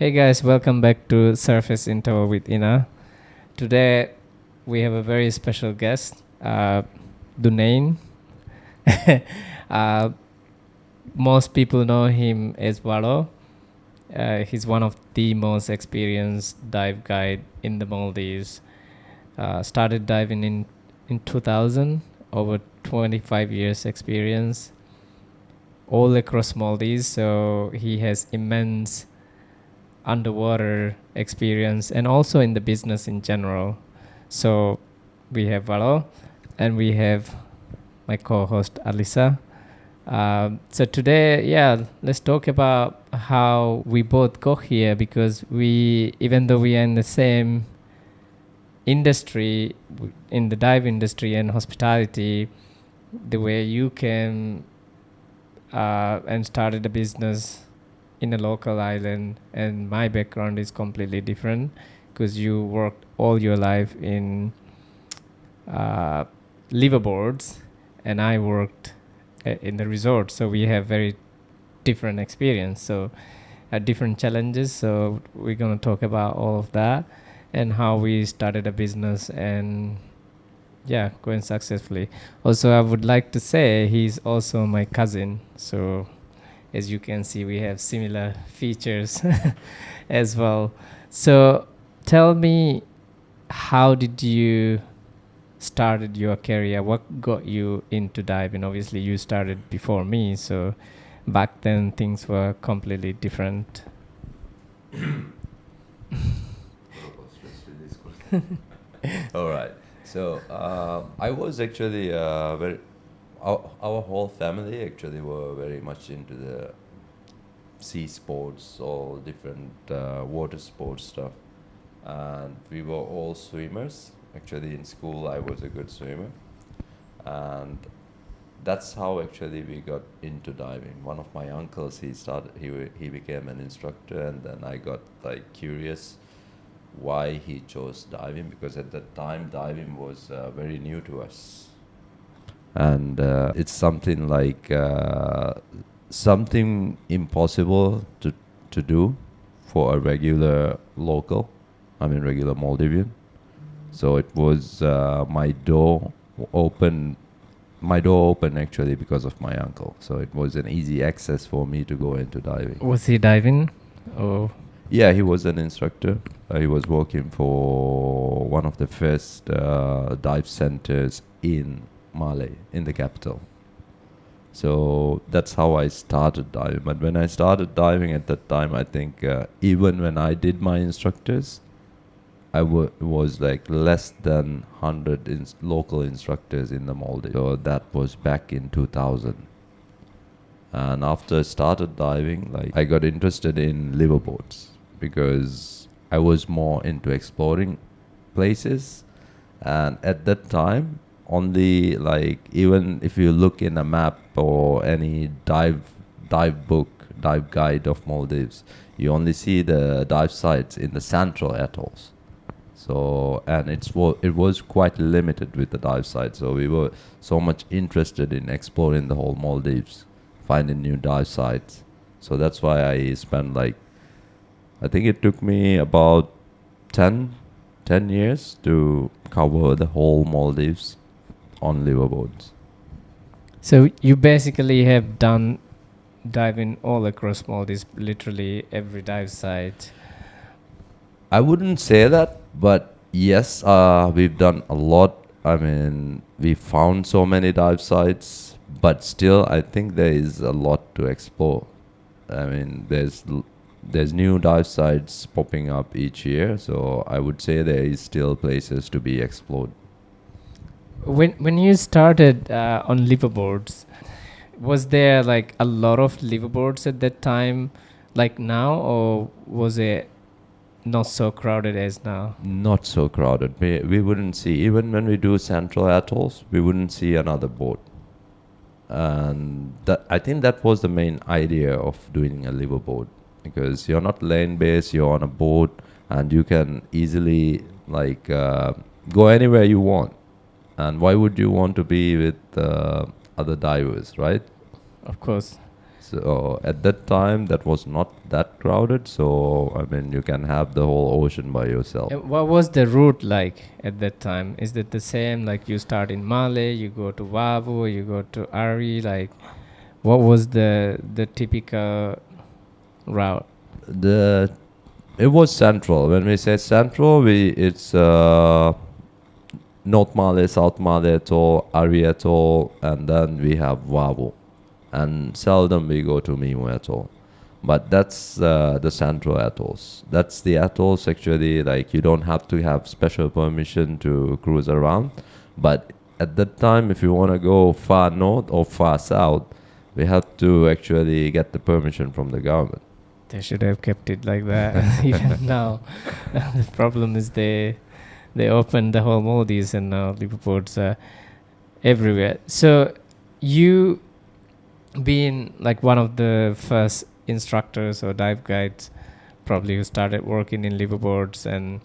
Hey guys, welcome back to Surface Interval with Inah. Today we have a very special guest, Dunain. uh, most people know him as Valho. He's one of the most experienced dive guide in the Maldives. Started diving in 2000, over 25 years experience all across Maldives. So he has immense underwater experience and also in the business in general. So we have Valho and we have my co-host Alisa. So today, let's talk about how we both got here, because even though we are in the same industry, in the dive industry and hospitality, the way you came and started a business in a local island, and my background is completely different because you worked all your life in liveaboards and I worked in the resort. So we have very different experience, so different challenges. So we're going to talk about all of that and how we started a business and going successfully. Also, I would like to say he's also my cousin, so as you can see, we have similar features as well. So tell me, how did you started your career? What got you into diving? Obviously, you started before me, so back then things were completely different. All right. So I was actually very. Our whole family actually were very much into the sea sports, all different water sports stuff, and we were all swimmers. Actually, in school, I was a good swimmer, and that's how actually we got into diving. One of my uncles, he became an instructor, and then I got like curious why he chose diving, because at that time diving was very new to us, and it's something like something impossible to do for a regular local, regular Maldivian. So it was my door open actually because of my uncle. So it was an easy access for me to go into diving. Was he diving? Oh, Yeah, he was an instructor. He was working for one of the first dive centers in Malé, in the capital. So that's how I started diving. But when I started diving at that time, I think even when I did my instructors, was like less than 100 local instructors in the Maldives. So that was back in 2000. And after I started diving, like I got interested in liveaboards because I was more into exploring places. And at that time, only like, even if you look in a map or any dive book, dive guide of Maldives, you only see the dive sites in the central atolls. So, and it was quite limited with the dive sites. So we were so much interested in exploring the whole Maldives, finding new dive sites. So that's why I spent like, I think it took me about 10 years to cover the whole Maldives on liveaboards. so you basically have done diving all across Maldives, literally every dive site. I wouldn't say that, but yes, we've done a lot. I mean, we found so many dive sites, but still, I think there is a lot to explore. I mean, there's new dive sites popping up each year, so I would say there is still places to be explored. When you started on liveaboards, was there like a lot of liveaboards at that time, like now, or was it not so crowded as now? Not so crowded. We wouldn't see, even when we do central atolls, we wouldn't see another boat. And I think that was the main idea of doing a liveaboard, because you're not lane based, you're on a boat, and you can easily like go anywhere you want. And why would you want to be with other divers, right? Of course. So at that time, that was not that crowded. So I mean, you can have the whole ocean by yourself. What was the route like at that time? Is it the same? Like you start in Malé, you go to Wavu, you go to Ari. Like, what was the typical route? The It was central. When we say central, it's North Malé, South Malé Atoll, Ari Atoll, and then we have Wavu. And seldom we go to Mimu Atoll. But that's the central atolls. That's the atolls actually, like you don't have to have special permission to cruise around. But at that time, if you want to go far north or far south, we have to actually get the permission from the government. They should have kept it like that. Even now, the problem is they opened the whole Maldives and now Liveaboards are everywhere. So you being like one of the first instructors or dive guides probably who started working in Liveaboards, and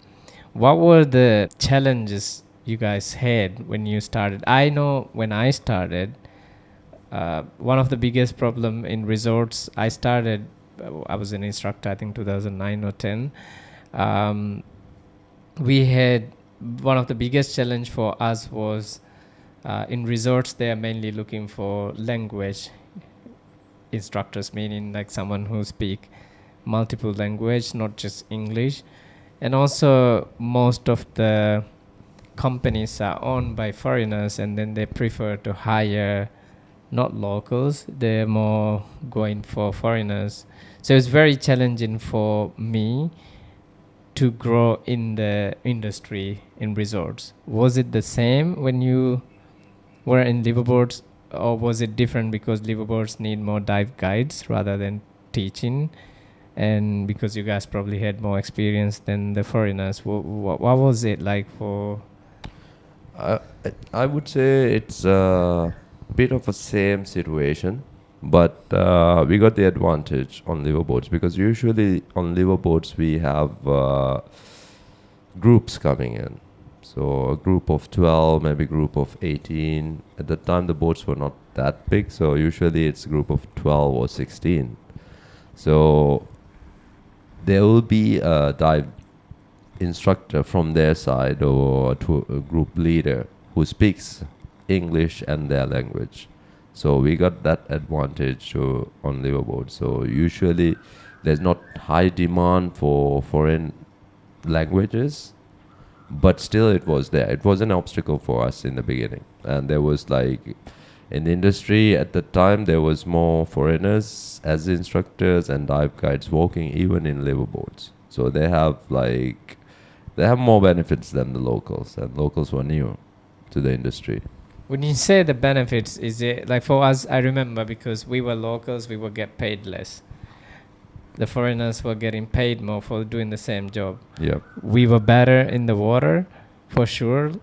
what were the challenges you guys had when you started? I know when I started, one of the biggest problem in resorts, I was an instructor I think 2009 or 10. We had one of the biggest challenge for us was in resorts they are mainly looking for language instructors, meaning like someone who speak multiple language, not just English. And also most of the companies are owned by foreigners, and then they prefer to hire not locals, they're more going for foreigners. So it's very challenging for me to grow in the industry in resorts. Was it the same when you were in Liveaboards, or was it different because Liveaboards need more dive guides rather than teaching, and because you guys probably had more experience than the foreigners? What was it like for? I would say it's a bit of a same situation, but we got the advantage on liveaboards because usually on liveaboards we have groups coming in. So a group of 12, maybe group of 18. At the time the boats were not that big, so usually it's a group of 12 or 16. So there will be a dive instructor from their side or a group leader who speaks English and their language. So we got that advantage on liveaboard. So usually there's not high demand for foreign languages, but still it was there. It was an obstacle for us in the beginning. And there was like, in the industry at the time, there was more foreigners as instructors and dive guides working even in liveaboards. So they have more benefits than the locals, and locals were new to the industry. When you say the benefits, is it like for us? I remember because we were locals, we would get paid less. The foreigners were getting paid more for doing the same job. Yeah. We were better in the water, for sure,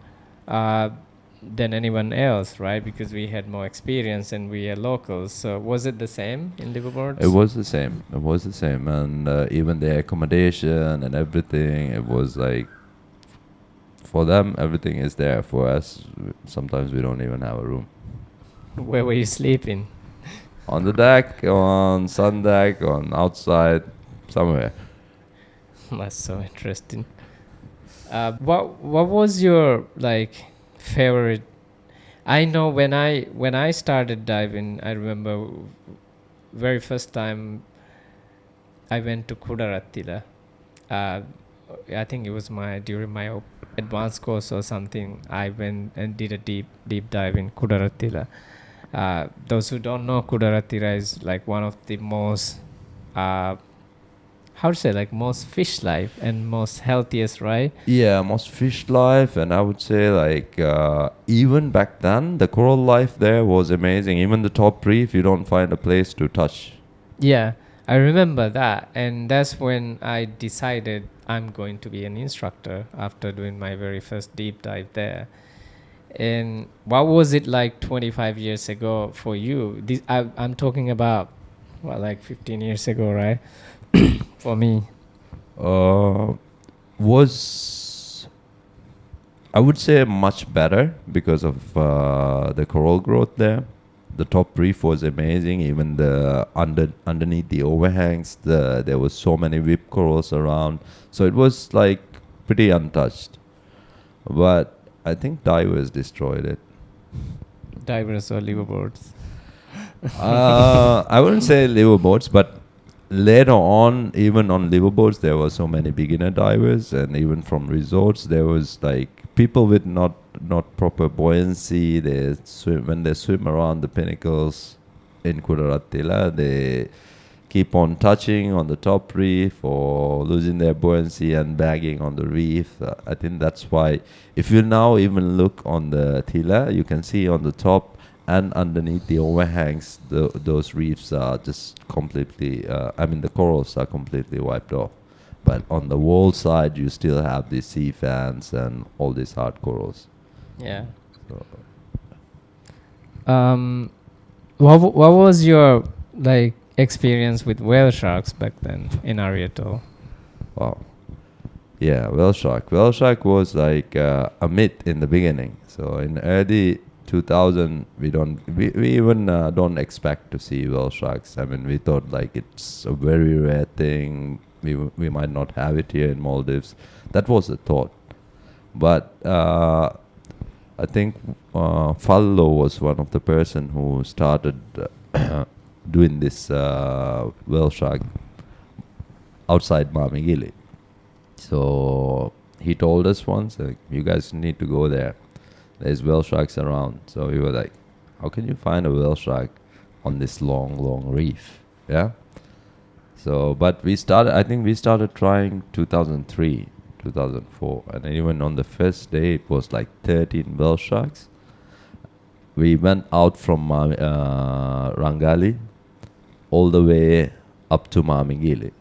than anyone else, right? Because we had more experience and we are locals. So was it the same in Liveaboards? It was the same. It was the same, and even the accommodation and everything. It was like, for them, everything is there. For us, sometimes we don't even have a room. Where were you sleeping? On the deck, on sun deck, on outside, somewhere. That's so interesting. What was your like favorite? I know when I started diving, I remember very first time I went to Kudarattila. I think it was during my advanced course or something. I went and did a deep dive in Kudarattila. Those who don't know, Kudarattila is like one of the most most fish life and most healthiest, right? Yeah, most fish life, and I would say like even back then the coral life there was amazing. Even the top reef, you don't find a place to touch. Yeah, I remember that, and that's when I decided I'm going to be an instructor after doing my very first deep dive there. And what was it like 25 years ago for you? I'm talking about, like 15 years ago, right? For me. Was, I would say, much better because of the coral growth there. the top reef was amazing. Even the underneath the overhangs, there was so many whip corals around. So it was like pretty untouched. But I think divers destroyed it. Divers or liveaboards? I wouldn't say liveaboards, but later on, even on liveaboards, there were so many beginner divers, and even from resorts, there was like people with not proper buoyancy. They swim when they swim around the pinnacles in Kudaratila. They keep on touching on the top reef or losing their buoyancy and bagging on the reef. I think that's why if you now even look on the Tila, you can see on the top and underneath the overhangs, those reefs are just completely, the corals are completely wiped off. But on the wall side, you still have the sea fans and all these hard corals. Yeah. So, What was your like experience with whale sharks back then in Ariato? wow. Yeah, whale shark. Whale shark was like a myth in the beginning. So in early 2000, we even don't expect to see whale sharks. I mean, we thought like it's a very rare thing. We might not have it here in Maldives. That was the thought. But I think Valho was one of the person who started doing this whale shark outside Mamigili. So he told us once, like, you guys need to go there. There's whale sharks around. So we were like, how can you find a whale shark on this long, long reef? Yeah. So, but I think we started trying 2003, 2004. And even on the first day, it was like 13 whale sharks. We went out from Rangali all the way up to Mamigili.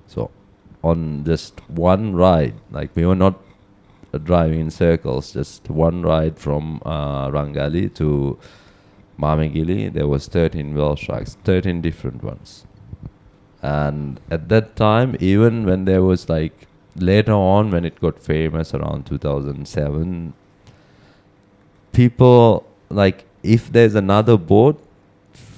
So on just one ride, like we were not driving in circles, just one ride from Rangali to Mamigili, there was 13 whale sharks, 13 different ones. And at that time, even when there was like later on when it got famous around 2007, people like if there's another boat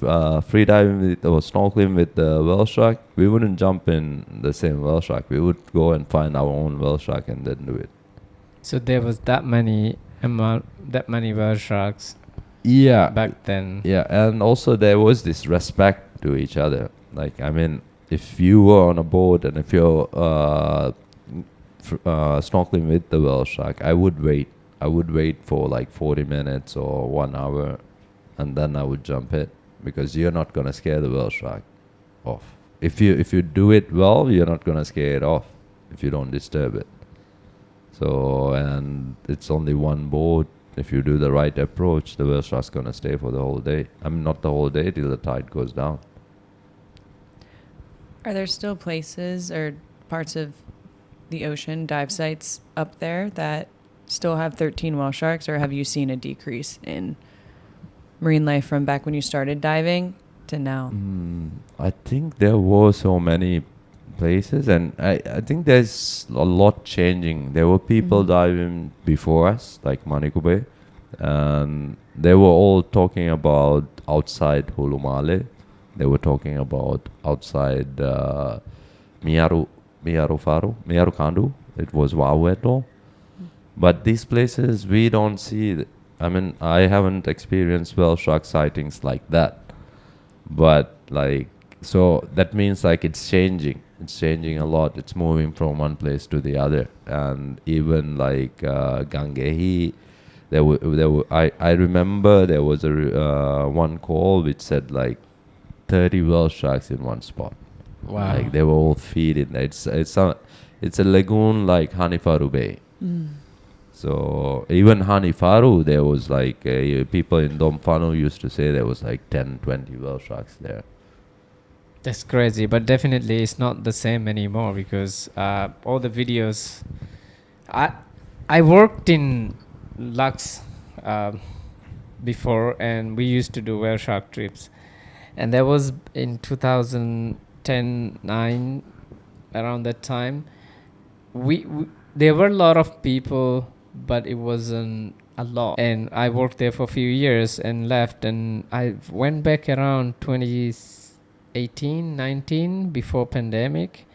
free diving with, or snorkeling with the whale shark, we wouldn't jump in the same whale shark. We would go and find our own whale shark and then do it. So there was that many whale sharks Yeah. back then. Yeah, and also there was this respect to each other. Like, I mean, if you were on a boat and if you're snorkeling with the whale shark, I would wait. I would wait for like 40 minutes or 1 hour, and then I would jump in because you're not gonna scare the whale shark off. If you do it well, you're not gonna scare it off if you don't disturb it. So, and it's only one boat. If you do the right approach, the whale shark's gonna stay for the whole day. I mean, not the whole day, till the tide goes down. Are there still places or parts of the ocean, dive sites up there that still have 13 whale sharks, or have you seen a decrease in marine life from back when you started diving to now? I think there were so many places, and I think there's a lot changing. There were people diving before us, like Manikube, and they were all talking about outside Hulumale. They were talking about outside Miaru Kandu. It was Waueto. But these places we don't see. I mean, I haven't experienced whale shark sightings like that. But like, so that means like it's changing. It's changing a lot. It's moving from one place to the other. And even like Gangehi, I remember there was a one call which said like 30 whale sharks in one spot. Wow. Like they were all feeding. It's a lagoon like Hanifaru Bay. So even Hanifaru, there was like people in Domfano used to say there was like 10, 20 whale sharks there. That's crazy, but definitely it's not the same anymore because all the videos. I worked in Lux before, and we used to do whale shark trips, and that was in 2010-9, around that time. We there were a lot of people but it wasn't a lot. And I worked there for a few years and left, and I went back around 2018, 19 before pandemic,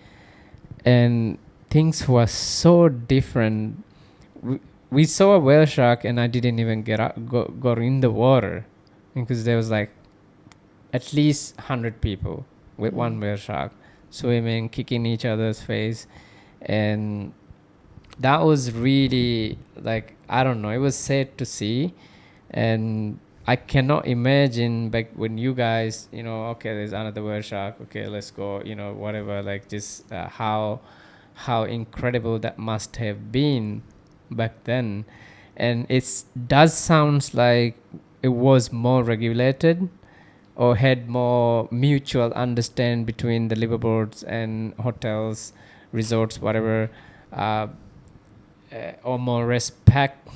and things were so different. We saw a whale shark, and I didn't even go in the water because there was like at least 100 people with one whale shark swimming, kicking each other's face, and that was really like, I don't know, it was sad to see. And I cannot imagine back when you guys, okay, there's another whale shark, okay, let's go, whatever, like just how incredible that must have been back then. And it does sounds like it was more regulated or had more mutual understand between the liveaboards and hotels, resorts, whatever, or more respect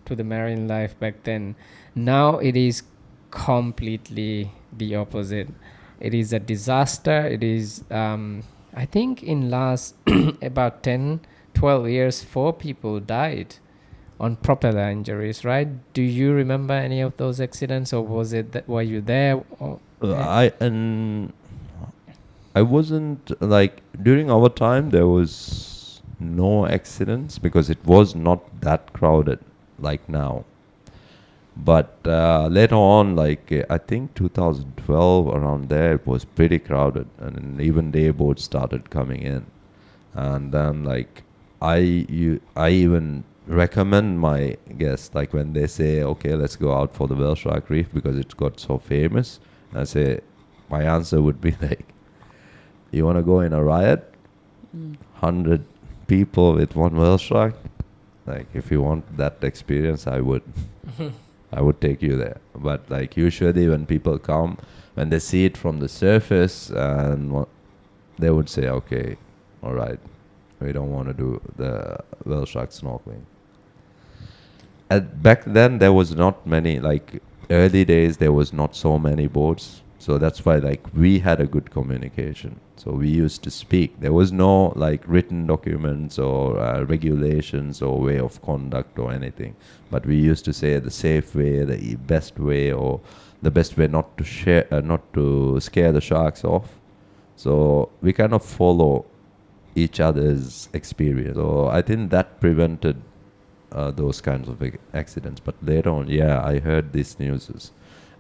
to the marine life back then. Now it is completely the opposite. It is a disaster. It is, I think in last about 10, 12 years, 4 people died on propeller injuries, right? Do you remember any of those accidents, or was it that, were you there? I wasn't like during our time there was no accidents because it was not that crowded like now. But later on, like I think 2012 around there, it was pretty crowded, and even day boats started coming in. And then like I even recommend my guests, like when they say, okay, let's go out for the whale shark reef because it's got so famous. I say my answer would be like, you want to go in a riot, 100 people with one whale shark. Like if you want that experience, I would take you there. But like usually when people come, when they see it from the surface, and they would say, okay, all right, we don't want to do the whale shark snorkeling. Back then there was not many, like early days there was not so many boats, so that's why like we had a good communication. So we used to speak. There was no like written documents or regulations or way of conduct or anything, but we used to say the safe way, the best way, or the best way not to scare the sharks off. So we kind of follow each other's experience. So I think that prevented those kinds of accidents. But later on, yeah, I heard these news,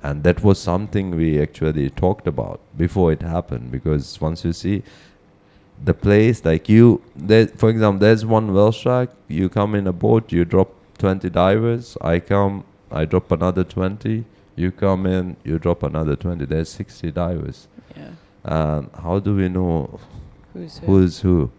and that was something we actually talked about before it happened. Because once you see the place, like for example, there's one whale shark. You come in a boat, you drop 20 divers. I drop another 20. You come in, you drop another 20. There's 60 divers. Yeah. And how do we know Who's who?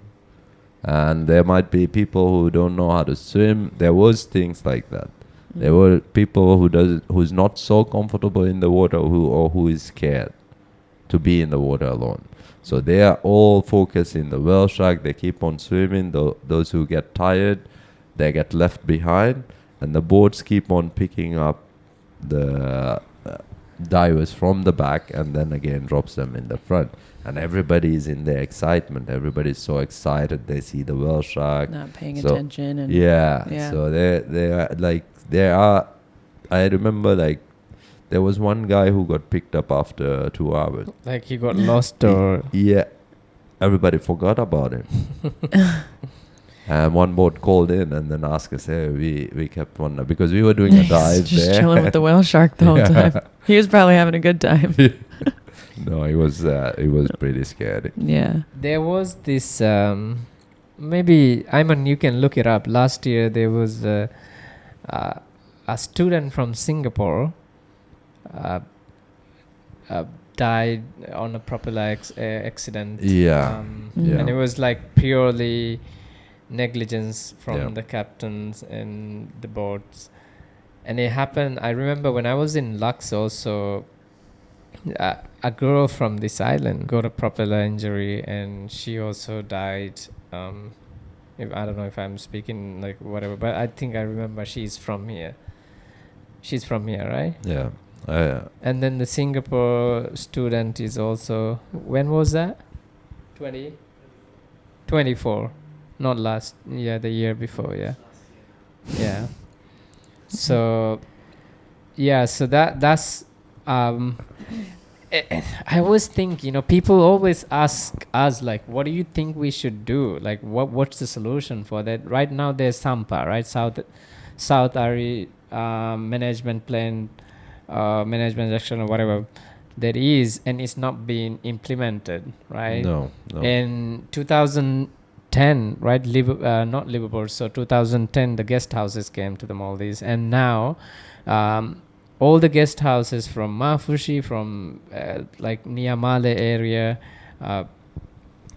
And there might be people who don't know how to swim. There was things like that. There were people who's not so comfortable in the water, who is scared to be in the water alone. So they are all focused in the whale shark. They keep on swimming. Those who get tired, they get left behind, and the boats keep on picking up the divers from the back and then again drops them in the front. And everybody is in their excitement. Everybody's so excited. They see the whale shark. not paying attention. And Yeah. So there are. I remember like there was one guy who got picked up after 2 hours. Like he got lost or... Yeah. Everybody forgot about him. And one boat called in and then asked us, hey, we kept one because we were doing a dive just there. chilling with the whale shark the whole time. He was probably having a good time. No, it was pretty scary. Yeah. There was this, maybe, Ayman, you can look it up. Last year there was a student from Singapore died on a propeller accident. Yeah. And it was like purely negligence from Yeah. the captains and the boats. And it happened, I remember when I was in Lux also, a girl from this island got a propeller injury and she also died. I don't know if I'm speaking like whatever, but I think I remember she's from here. She's from here, right? Yeah. And then the Singapore student is also, when was that? 24. Not last, yeah, the year before, yeah. Yeah. So yeah, so that's um I always think, people always ask us like, what do you think we should do? Like, what's the solution for that? Right now, there's SAMPA, right? South Ari management plan, management action or whatever there is, and it's not being implemented, right? No, no. In 2010, right? Not Liveaboard. So 2010, the guest houses came to the Maldives, and now. All the guest houses from Mafushi, from like Niamale area, uh,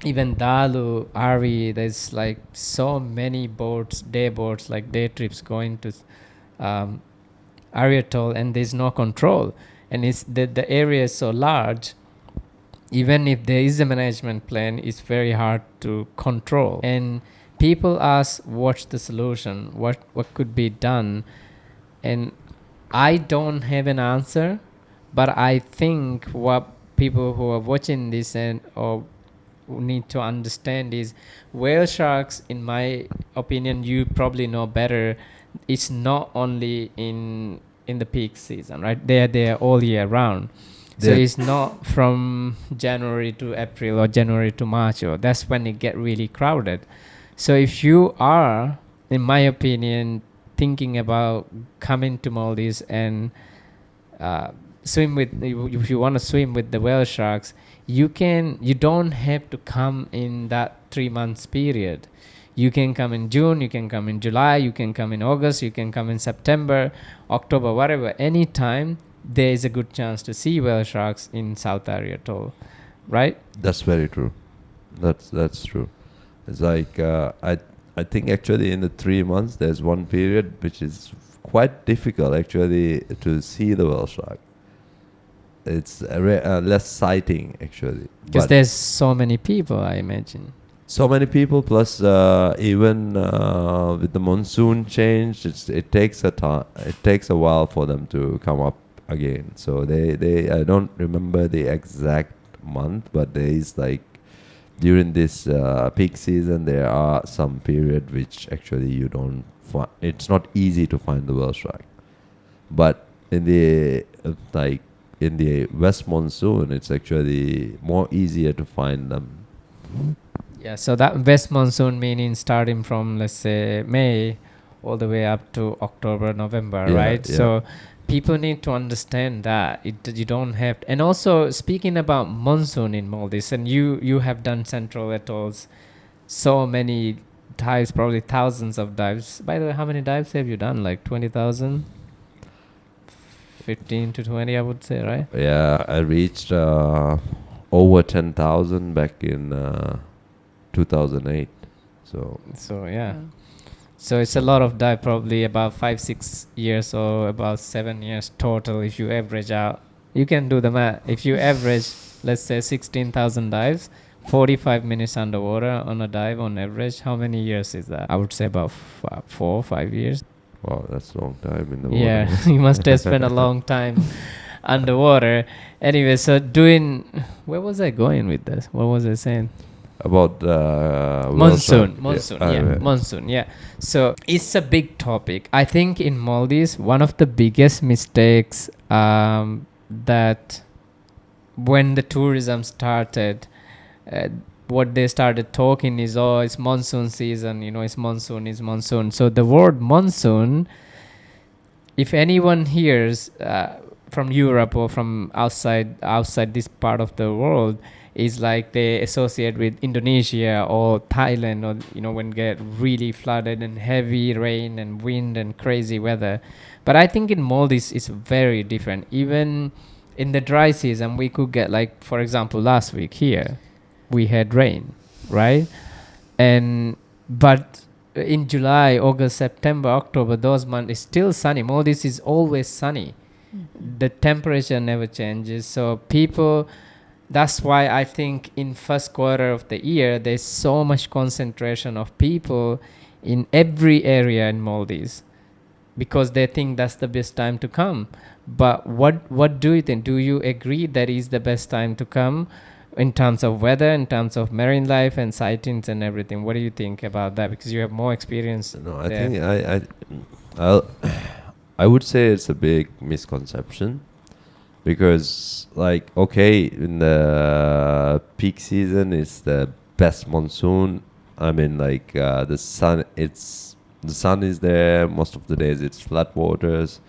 even Dalu, Ari, there's like so many boats, day boats, like day trips going to um, Ari Atoll, and there's no control. And it's the area is so large, even if there is a management plan, it's very hard to control. And people ask, what's the solution? What could be done? And I don't have an answer, but I think what people who are watching this and or need to understand is whale sharks, in my opinion, you probably know better, it's not only in the peak season, right? They're there all year round. So it's not from January to April or January to March, or that's when it get really crowded. So if you are, in my opinion, thinking about coming to Maldives and swim with, if you want to swim with the whale sharks, you don't have to come in that 3 months period. You can come in June, you can come in July, you can come in August, you can come in September, October, whatever. Anytime there is a good chance to see whale sharks in South Ari Atoll, right? That's very true. That's true. It's like I think actually in the 3 months there's one period which is quite difficult actually to see the whale shark. It's less sighting actually. Because But there's so many people, I imagine. so many people, plus even with the monsoon change, it takes a time. It takes a while for them to come up again. So they I don't remember the exact month, but there is like during this peak season there are some period which actually you don't find. It's not easy to find the whale shark, but in the like in the west monsoon, it's actually more easier to find them. Yeah, so that west monsoon meaning starting from, let's say, May all the way up to October, November, Yeah, right? yeah. So people need to understand that you don't have and also speaking about monsoon in Maldives, and you have done central atolls, so many dives, probably thousands of dives. By the way, how many dives have you done? Like 20,000? 15 to 20, I would say, right? Yeah, I reached over 10,000 back in 2008. So yeah. So it's a lot of dive, probably about 5-6 years or about 7 years total if you average out. You can do the math. If you average, let's say 16,000 dives, 45 minutes underwater on a dive on average, how many years is that? I would say about 4 or 5 years. Wow, that's a long time in the water. Yeah, you must have spent a long time underwater. Anyway, so where was I going with this? What was I saying? About Monsoon. Yeah. So it's a big topic. I think in Maldives, one of the biggest mistakes that when the tourism started, what they started talking is, oh, it's monsoon season, it's monsoon. So the word monsoon, if anyone hears from Europe or from outside this part of the world, is like they associate with Indonesia or Thailand, or when get really flooded and heavy rain and wind and crazy weather. But I think in Maldives it's very different. Even in the dry season, we could get, like, for example, last week here we had rain, right? But in July, August, September, October, those months, it's still sunny. Maldives is always sunny. The temperature never changes. So that's why I think in first quarter of the year, there's so much concentration of people in every area in Maldives, because they think that's the best time to come. But what do you think? Do you agree that is the best time to come? in terms of weather, in terms of marine life and sightings and everything. What do you think about that? Because you have more experience No, I there. think I'll, I would say it's a big misconception because, like, okay, in the peak season, it's the best monsoon. I mean, like, the sun is there most of the days. It's flat waters,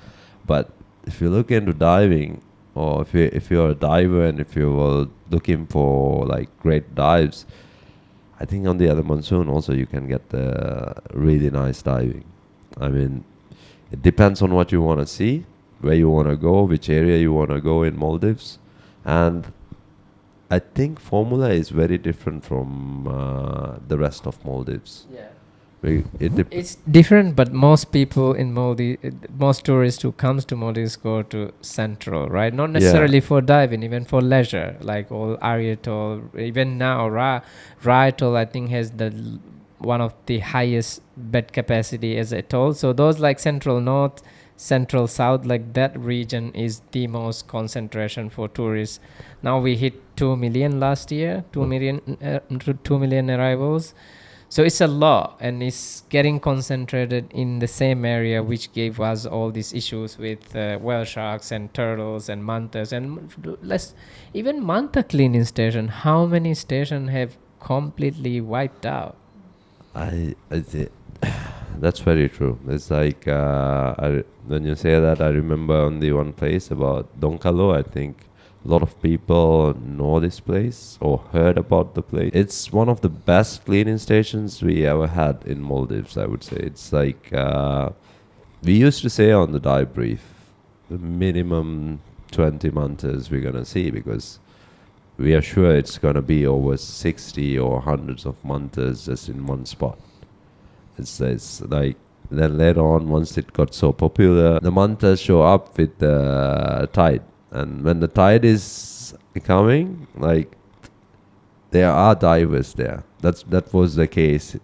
but if you look into diving, or if you're a diver and if you were looking for like great dives, I think on the other monsoon also you can get the really nice diving. I mean, it depends on what you want to see, where you want to go, which area you want to go in Maldives. And I think Formula is very different from the rest of Maldives. Yeah. It's It's different, but most people in Maldives, most tourists who comes to Maldives go to Central, right? Not necessarily for diving, even for leisure, like all Ariatol. Even now, Ra Atoll, I think, has one of the highest bed capacity as atoll. So those like Central North, Central South, like that region is the most concentration for tourists. Now we hit 2 million last year, 2 million arrivals. So it's a lot, and it's getting concentrated in the same area, which gave us all these issues with whale sharks and turtles and mantas. And even manta cleaning station, how many stations have completely wiped out? I thi- that's very true. It's like when you say that, I remember on the one place about Donkalo. I think a lot of people know this place or heard about the place. It's one of the best cleaning stations we ever had in Maldives, I would say. It's like we used to say on the dive brief, the minimum 20 mantas we're gonna see, because we are sure it's gonna be over 60 or hundreds of mantas just in one spot. It's like, then later on, once it got so popular, the mantas show up with the tide. And when the tide is coming, like, there are divers there. That was the case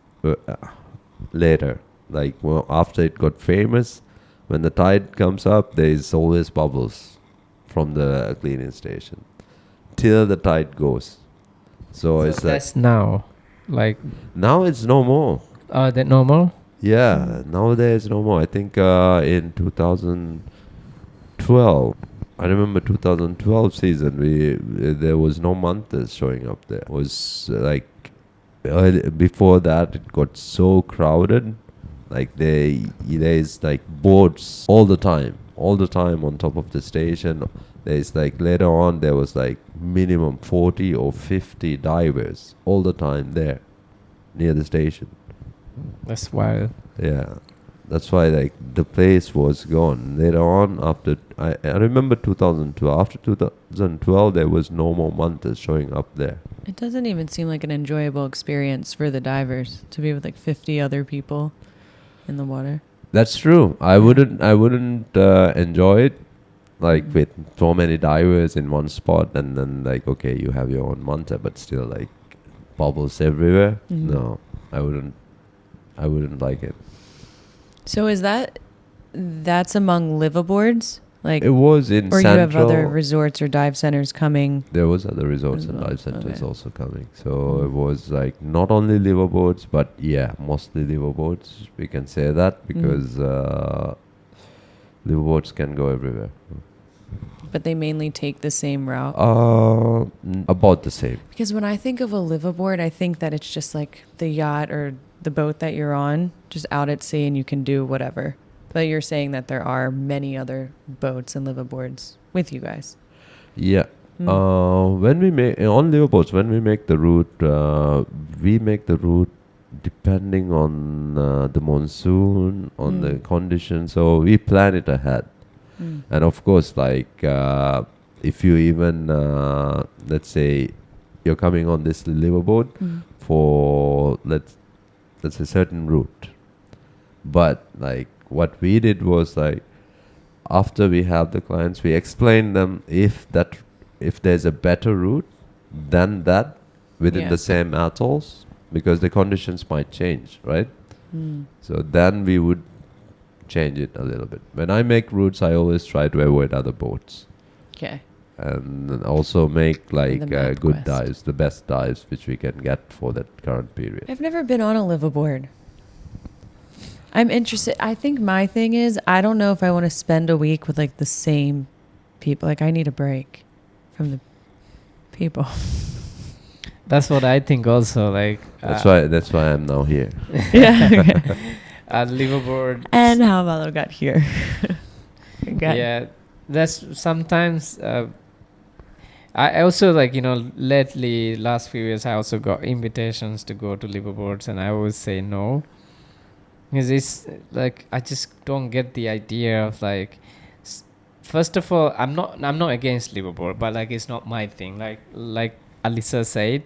later. Like, well, after it got famous, when the tide comes up, there is always bubbles from the cleaning station till the tide goes. So it's like, That's now, like, now it's no more. that normal? Yeah, nowadays no more. I think in 2012, I remember 2012 season, there was no mantas showing up there. It was like before that it got so crowded, like there's like boats all the time on top of the station. There's like, later on there was like minimum 40 or 50 divers all the time there near the station. That's wild. Yeah, that's why like the place was gone. Later on, after I remember 2012. After 2012, there was no more mantas showing up there. It doesn't even seem like an enjoyable experience for the divers to be with like 50 other people in the water. That's true. I wouldn't enjoy it, like with so many divers in one spot, and then like, okay, you have your own manta, but still like bubbles everywhere. Mhm. No, I wouldn't like it. So that's among liveaboards? Like, It was in or you Central. have other resorts or dive centers coming? There was other resorts As and well, dive centers okay. also coming. So it was like not only liveaboards, but yeah, mostly liveaboards. We can say that because liveaboards can go everywhere. But they mainly take the same route. About the same. Because when I think of a liveaboard, I think that it's just like the yacht or the boat that you're on, just out at sea, and you can do whatever. But you're saying that there are many other boats and liveaboards with you guys. Yeah. Mm. When we make on liveaboards, when we make the route depending on the monsoon, on the conditions. So we plan it ahead. And of course, like if you even let's say you're coming on this liveaboard for let's say certain route, but like what we did was like, after we have the clients, we explain them if there's a better route than that within Yeah. the same atolls, because the conditions might change, right? So then we would change it a little bit. When I make routes, I always try to avoid other boats. Okay. and also make like map good quest. dives, the best dives which we can get for that current period. I've never been on a liveaboard. I'm interested. I think my thing is I don't know if I want to spend a week with like the same people. Like I need a break from the people. That's what I think also. Like That's why I'm now here. Yeah. Okay. at Liveaboard. And how Valho got here. Okay. Yeah, that's sometimes. I also like lately last few years I also got invitations to go to Liveaboards and I always say no. Because it's like I just don't get the idea of like. First of all, I'm not against Liveaboard, but like it's not my thing. Like Alisa said,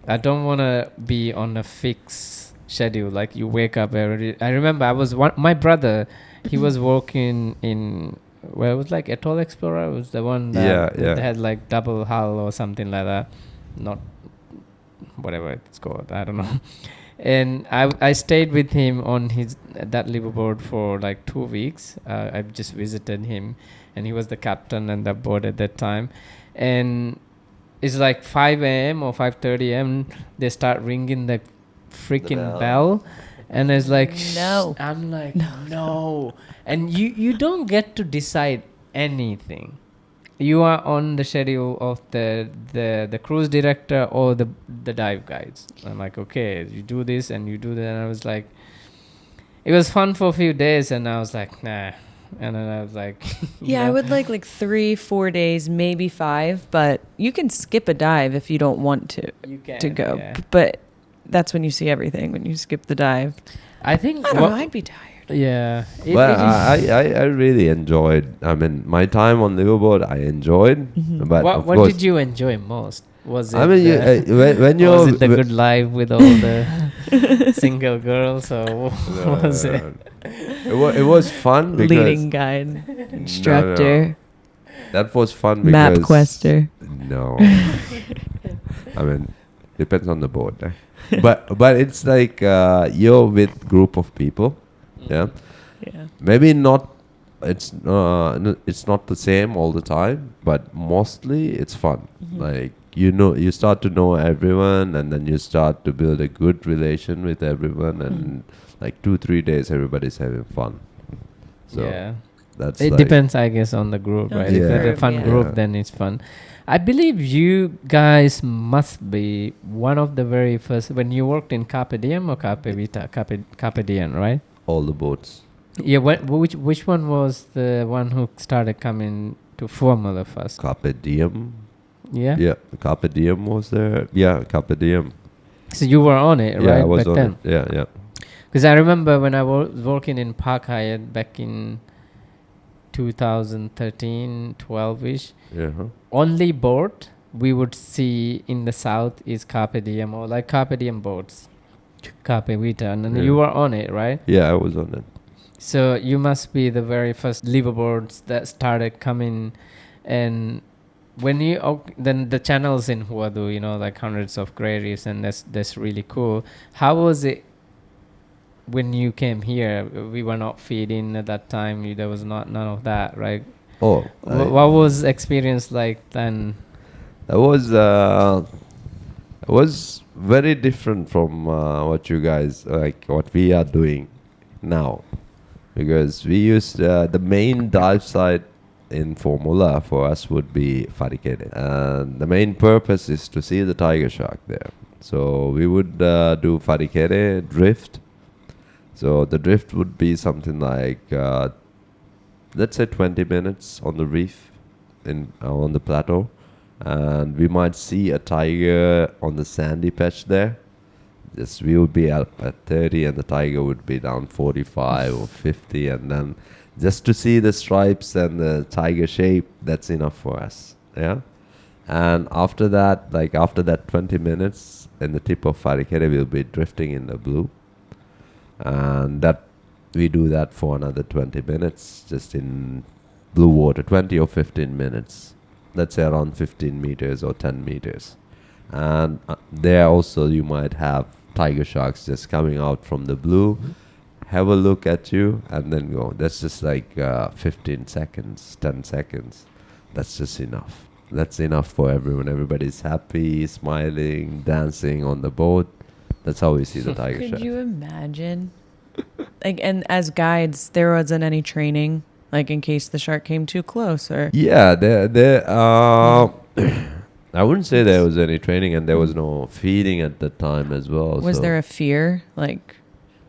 I don't want to be on a fixed schedule. Like you wake up every. I remember my brother, he was working in where it was like Atoll Explorer. It was the one that had like double hull or something like that. Not whatever it's called. I don't know. And I stayed with him on that liveaboard for like 2 weeks. I just visited him, and he was the captain and the board at that time. And it's like 5 a.m. or 5:30 a.m. They start ringing the freaking bell, and it's like no. I'm like no. And you don't get to decide anything. You are on the schedule of the cruise director or the dive guides. I'm like, okay, you do this and you do that. And I was like, it was fun for a few days, and I was like, nah. And then I was like, yeah, I would like 3-4 days, maybe 5, but you can skip a dive if you don't want to go. Yeah. But that's when you see everything, when you skip the dive. I think I don't know, I'd be tired. Yeah. But I really enjoyed. I mean, my time on Liveaboard, I enjoyed. Mm-hmm. But what did you enjoy most? Was it? I mean, when you're was it the good life with all the single girls, or what was it? It was fun because Leading guide, instructor, that was fun because map quester. No, I mean, depends on the board. But it's like you're with group of people. Yeah. Maybe not. It's not the same all the time, but mostly it's fun. Mm-hmm. Like you start to know everyone, and then you start to build a good relation with everyone, and like 2-3 days everybody's having fun. So yeah, that's it like depends, I guess, on the group, right? Yeah. If they're a fun group, then it's fun. I believe you guys must be one of the very first when you worked in Carpe Diem or Carpe Vita, Carpe Diem, right? all the boats. Yeah, which one was the one who started coming to Fuvahmulah first? Carpe Diem. Yeah. Yeah, Carpe Diem was there. Yeah, Carpe Diem. So you were on it, Yeah, right? I was back on then. it. Yeah, yeah. Because I remember when I was working in Park Hyatt back in 2013, 12-ish. Yeah. Only boat we would see in the south is Carpe Diem or like Carpe Diem boats, Carpe Vita, and then you were on it, right? Yeah, I was on it. So you must be the very first liveaboards that started coming, and when you then the channels in Huadu, like hundreds of gray reefs, and that's really cool. How was it when you came here? We were not feeding at that time. There was none of that, right? Oh, What was experience like then? That was very different from what you guys what we are doing now, because we used the main dive site in Fuvahmulah for us would be Farikere, and the main purpose is to see the tiger shark there. So we would do Farikere drift. So the drift would be something like let's say 20 minutes on the reef on the plateau, and we might see a tiger on the sandy patch there. Just we would be up at 30 and the tiger would be down 45 or 50, and then just to see the stripes and the tiger shape, that's enough for us. Yeah. And after that, after that 20 minutes in the tip of Farikere, we'll be drifting in the blue, and that we do that for another 20 minutes just in blue water, 20 or 15 minutes. Let's say around 15 meters or 10 meters. And there also you might have tiger sharks just coming out from the blue, have a look at you, and then go. That's just like 15 seconds, 10 seconds. That's just enough. that's enough for everyone. Everybody's happy, smiling, dancing on the boat. That's how we see the tiger Could shark. you imagine? Like, and as guides, there wasn't any training, like in case the shark came too close, or Yeah, I wouldn't say there was any training, and there was no feeding at the time as well. was so. there a fear? Like,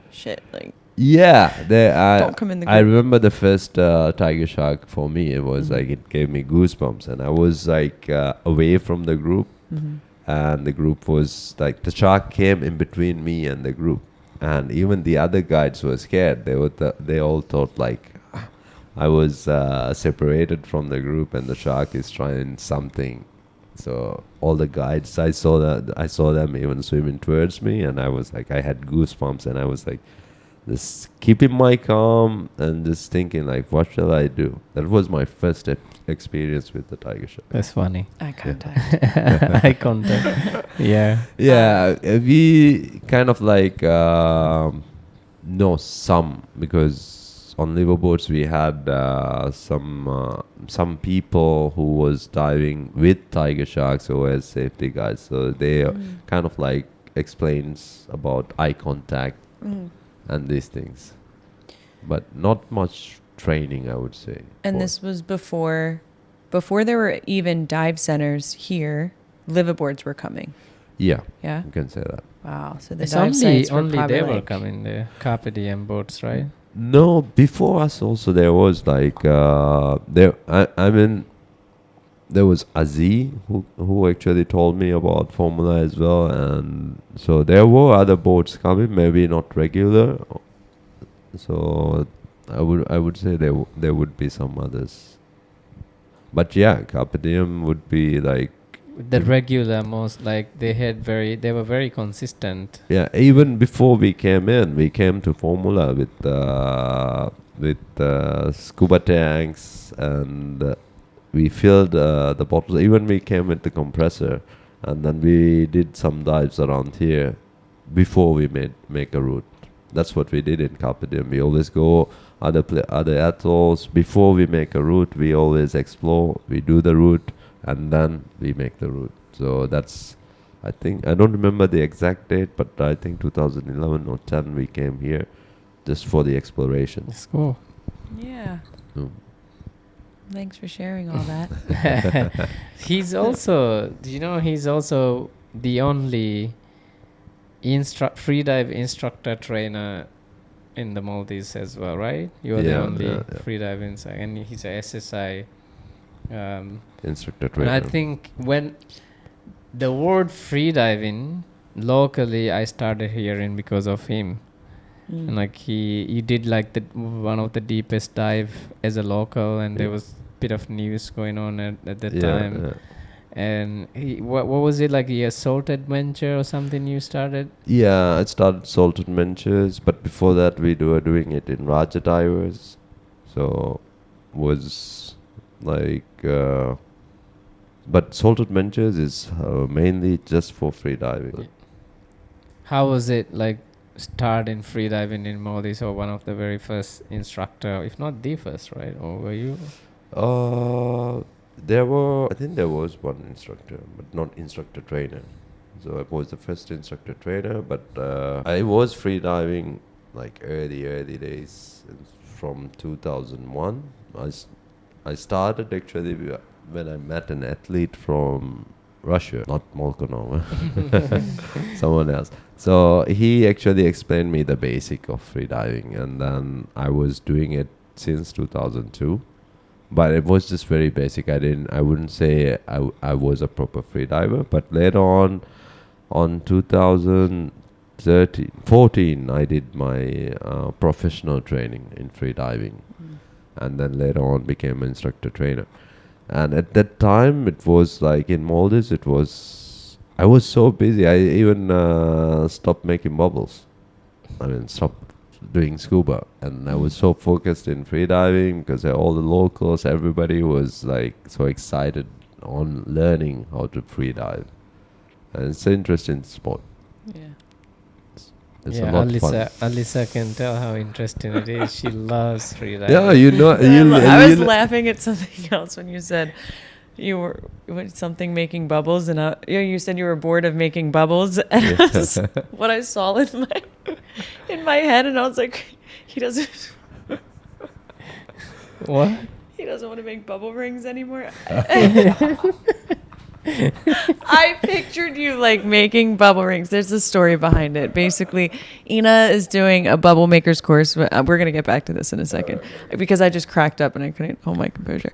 shit, like Yeah, don't come in the I group. remember the first tiger shark for me. It was Mhm. like it gave me goosebumps, and I was like away from the group, Mhm. and the group was like the shark came in between me and the group, and even the other guides were scared. They all thought like I was separated from the group, and the shark is trying something. So all the guides, I saw them even swimming towards me, and I was like, I had goosebumps, and I was like, just keeping my calm and just thinking like, what shall I do? That was my first experience with the tiger shark. That's funny. Eye contact. Eye contact. Yeah. Yeah, we kind of like know some, because on liveaboards we had some people who was diving with tiger sharks or as safety guides, so they kind of like explains about eye contact Mm. and these things, but not much training, I would say. And for- this was before there were even dive centers here. Liveaboards were coming. yeah, Yeah. you can say that. Wow. So the It's dive only sites were only probably they were like, coming there. Carpe diem boats, right? No, before us also there was like I mean there was Aziz who actually told me about Formula as well, and so there were other boats coming, maybe not regular. So I would say there would be some others, but yeah, Carpe Diem would be like The regular most like they were very consistent. yeah. Even before we came to Formula with scuba tanks, and we filled the bottles. Even we came with the compressor, and then we did some dives around here before we make a route. That's what we did in Carpe Diem. We always go other atolls before we make a route. We always explore. We do the route, and then we make the route. So that's, I think, I don't remember the exact date, but I think 2011 or 10 we came here just for the exploration. It's cool. yeah. Mm. Thanks for sharing all that. He's also, he's also the only free dive instructor trainer in the Maldives as well, right? You're the Yeah, only yeah. free dive instructor, and he's a SSI. Instructor And trainer. I think when the word free diving locally, I started hearing because of him. Mm. And like he did like one of the deepest dive as a local, and there Yeah. was bit of news going on at that Yeah, time. yeah. And what was it, like a Salt Adventure or something you started? Yeah, I started Salt Adventures, but before that we were doing it in Raja Divers. So was like, but Salt Adventures is mainly just for free diving. How was it like start in free diving in Maldives, or one of the very first instructor, if not the first, right? Or were you? I think there was one instructor, but not instructor trainer. So I was the first instructor trainer, but I was free diving like early days from 2001. I started actually when I met an athlete from Russia, not Molkonov, someone else. So he actually explained me the basic of free diving, and then I was doing it since 2002. But it was just very basic. I wouldn't say I was a proper free diver. But later on 14, I did my professional training in free diving, and then later on became an instructor trainer. And at that time, it was like in Maldives, I was so busy. I even stopped making bubbles. I mean, stopped doing scuba, and I was so focused in free diving because all the locals, everybody was like so excited on learning how to free dive, and it's an interesting sport. Yeah. It's Yeah, a lot of fun. Alyssa can tell how interesting it is. She loves free diving. Yeah, you know, I was laughing at something else when you said You were something making bubbles, and you said you were bored of making bubbles, and that's what I saw in my head, and I was like, he doesn't What? he doesn't want to make bubble rings anymore. I pictured you like making bubble rings. There's a story behind it. Basically, Inah is doing a bubble maker's course. We're going to get back to this in a second because I just cracked up and I couldn't hold my composure.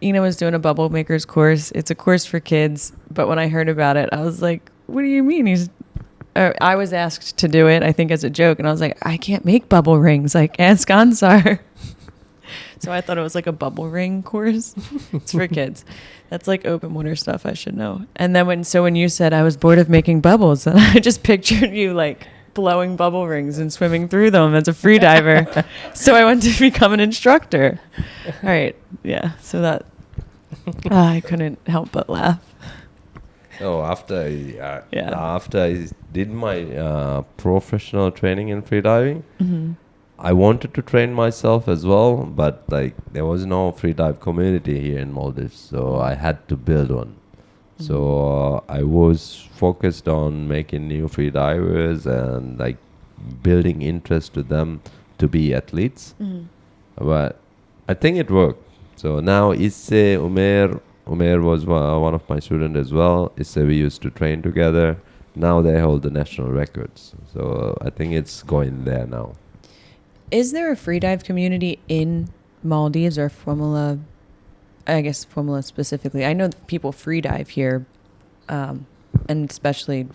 Inah was doing a bubble maker's course. It's a course for kids. But when I heard about it, I was like, what do you mean? I was asked to do it, I think as a joke. And I was like, I can't make bubble rings. Like, ask Ansar. So I thought it was like a bubble ring course. It's for kids. That's like open water stuff I should know. And then when you said I was bored of making bubbles, I just pictured you like blowing bubble rings and swimming through them as a free diver. So I went to become an instructor. All right. Yeah. So that I couldn't help but laugh. So after I did my professional training in freediving, I wanted to train myself as well, but like there was no freedive community here in Maldives, so I had to build one. So I was focused on making new freedivers and like building interest to them to be athletes. But I think it worked. So now Isse, Umer was one of my students as well. Isse, we used to train together. Now they hold the national records. So I think it's going there now. Is there a freedive community in Maldives or Fuvahmulah? I guess Fuvahmulah specifically. I know that people freedive here, and especially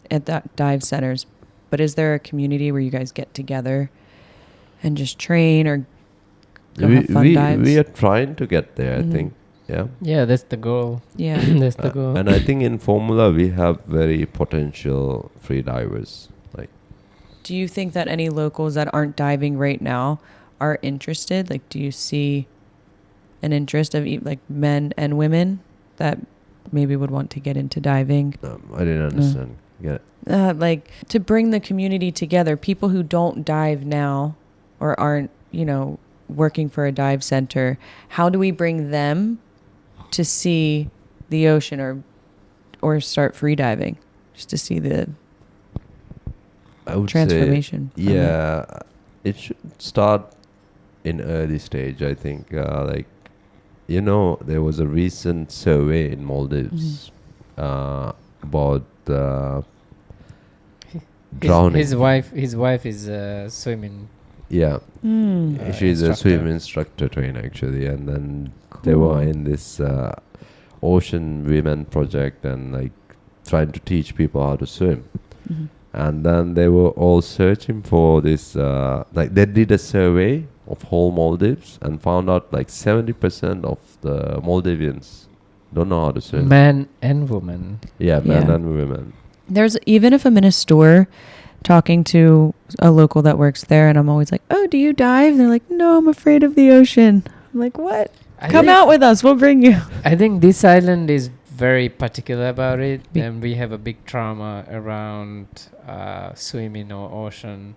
at that dive centers. But is there a community where you guys get together and just train or go have fun dives? We are trying to get there, I think. Yeah. Yeah, that's the goal. Yeah. That's the goal. And I think in Fuvahmulah we have very potential freedivers. Like, Do you think that any locals that aren't diving right now are interested? Like, do you see an interest of like men and women that maybe would want to get into diving? I didn't understand. Get it? Like to bring the community together, people who don't dive now or aren't, working for a dive center, how do we bring them to see the ocean or start free diving just to see the I would transformation? say, yeah, it should start in early stage. I think, there was a recent survey in Maldives about drowning. His wife is swimming. Yeah, she's a instructor. swim instructor trainer actually, and then they were in this ocean women project and like trying to teach people how to swim. And then they were all searching for this, they did a survey of whole Maldives and found out like 70% of the Maldivians don't know how to swim. Man and woman. Yeah, men Yeah. and women. There's, even if I'm in a store talking to a local that works there and I'm always like, oh, do you dive? They're like, no, I'm afraid of the ocean. I'm like, what? Come out with us. We'll bring you. I think this island is very particular about it, and we have a big trauma around swimming or ocean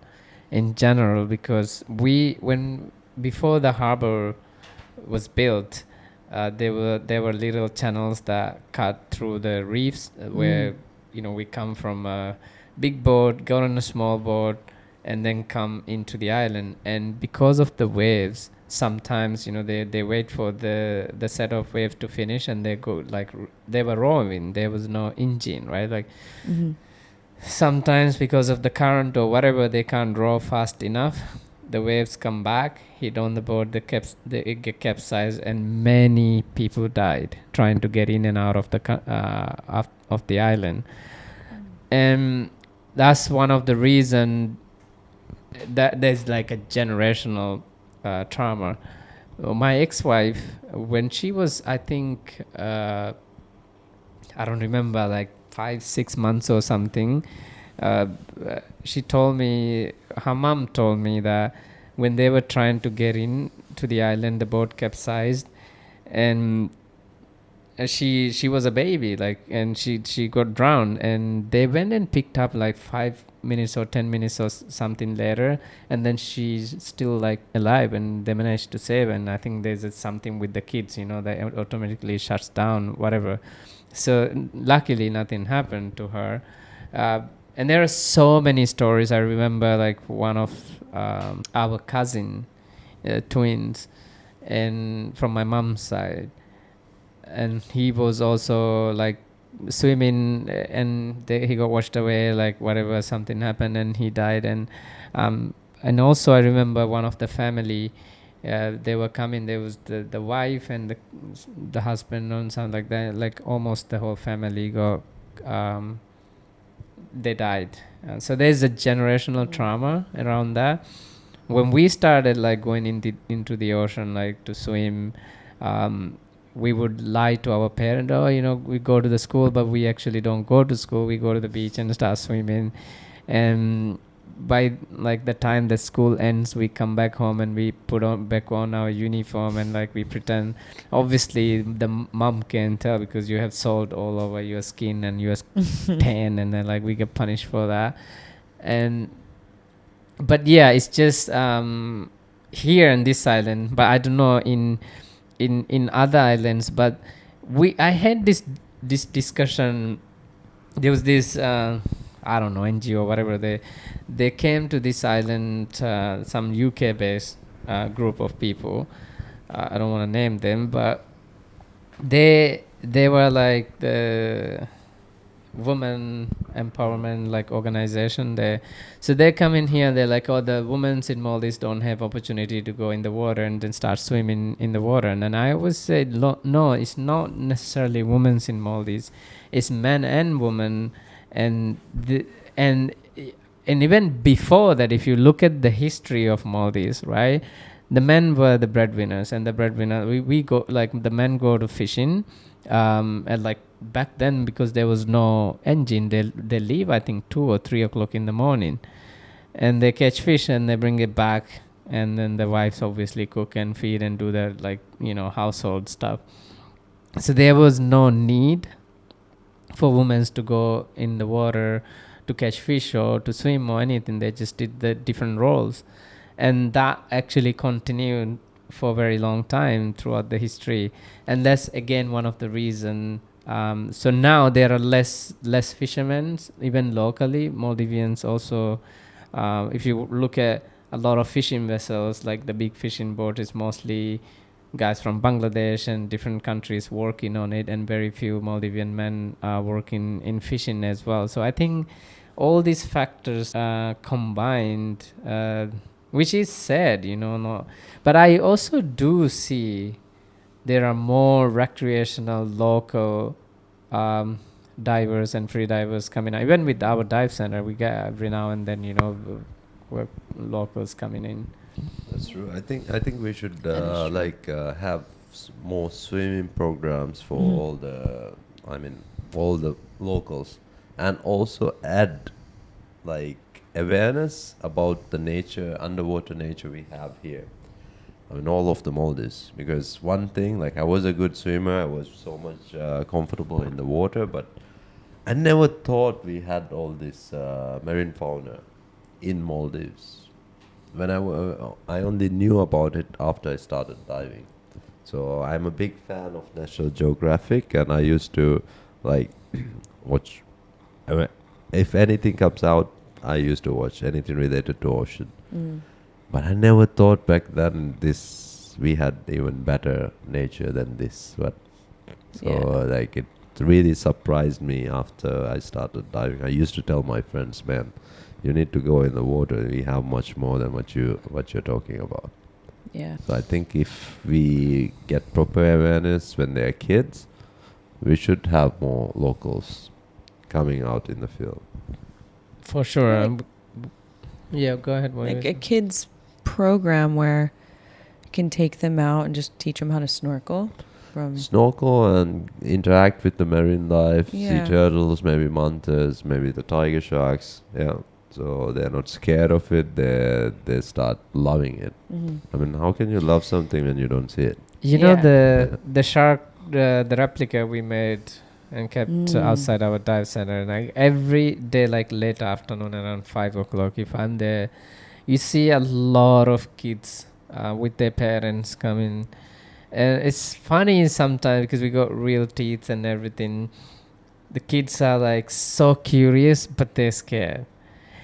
in general, because before the harbor was built, there were little channels that cut through the reefs where we come from a big boat, go on a small boat, and then come into the island. And because of the waves, sometimes they wait for the set of waves to finish, and they go like they were rowing. There was no engine, right? Like sometimes because of the current or whatever, they can't row fast enough. The waves come back, hit on the boat, it get capsized, and many people died trying to get in and out of the island. And that's one of the reasons that there's like a generational trauma. My ex-wife, when she was, I think, I don't remember, like 5-6 months or something, she told me, her mom told me that when they were trying to get in to the island, the boat capsized, and she was a baby, like, and she got drowned, and they went and picked up like 5 minutes or 10 minutes or something later, and then she's still like alive, and they managed to save. And I think there's something with the kids, that automatically shuts down whatever. So luckily nothing happened to her. And there are so many stories. I remember like one of our cousin twins, and from my mom's side, and he was also like swimming, and he got washed away, like whatever, something happened and he died. And also I remember one of the family, they were coming, there was the wife and the husband and something like that, like almost the whole family got they died. So there's a generational trauma around that. When we started like going into the ocean, like to swim, we would lie to our parent, we go to the school, but we actually don't go to school. We go to the beach and start swimming. And by like the time the school ends, we come back home and we put on back on our uniform, and like we pretend. Obviously the mom can tell because you have salt all over your skin and your tan, and then like we get punished for that. And but yeah, it's just here in this island, but I don't know in other islands. But I had this discussion. There was this I don't know, NGO, whatever, they came to this island, some UK based group of people. I don't want to name them, but they were like the women empowerment like organization there. So they come in here and they're like, oh, the women in Maldives don't have opportunity to go in the water and then start swimming in the water. And then I always say, no, it's not necessarily women in Maldives, it's men and women. And even before that, if you look at the history of Maldives, right, the men were the breadwinners, and the breadwinner we go, like the men go to fishing, and like back then, because there was no engine, they leave I think 2 or 3 o'clock in the morning, and they catch fish and they bring it back, and then the wives obviously cook and feed and do their like household stuff. So there was no need for women to go in the water to catch fish or to swim or anything. They just did the different roles, and that actually continued for a very long time throughout the history. And that's again one of the reason. So now there are less fishermen even locally. Maldivians also, if you look at a lot of fishing vessels, like the big fishing boat is mostly guys from Bangladesh and different countries working on it, and very few Maldivian men are working in fishing as well. So I think all these factors combined, which is sad, no. But I also do see there are more recreational local divers and free divers coming out. Even with our dive center, we get every now and then, locals coming in. That's true. I think we should have more swimming programs for all the locals, and also add like awareness about the nature, underwater nature we have here. I mean, all of the Maldives. Because one thing, like I was a good swimmer, I was so much comfortable in the water, but I never thought we had all this marine fauna in Maldives. When I only knew about it after I started diving. So I'm a big fan of National Geographic, and I used to like watch. If anything comes out, I used to watch anything related to ocean. But I never thought back then we had even better nature than this. But like it really surprised me after I started diving. I used to tell my friends, man, you need to go in the water. We have much more than what you're talking about. Yeah. So I think if we get proper awareness when they're kids, we should have more locals coming out in the field. For sure. Like, yeah, go ahead. Like a kids program where you can take them out and just teach them how to snorkel. Snorkel and interact with the marine life, Yeah. sea turtles, maybe mantas, maybe the tiger sharks. Yeah. So they're not scared of it. They start loving it. I mean, how can you love something when you don't see it? You know the shark the replica we made and kept Mm. outside our dive center. And every day, like late afternoon, around 5 o'clock, if I'm there, you see a lot of kids with their parents coming. And it's funny sometimes because we got real teeth and everything. The kids are like so curious, but they're scared.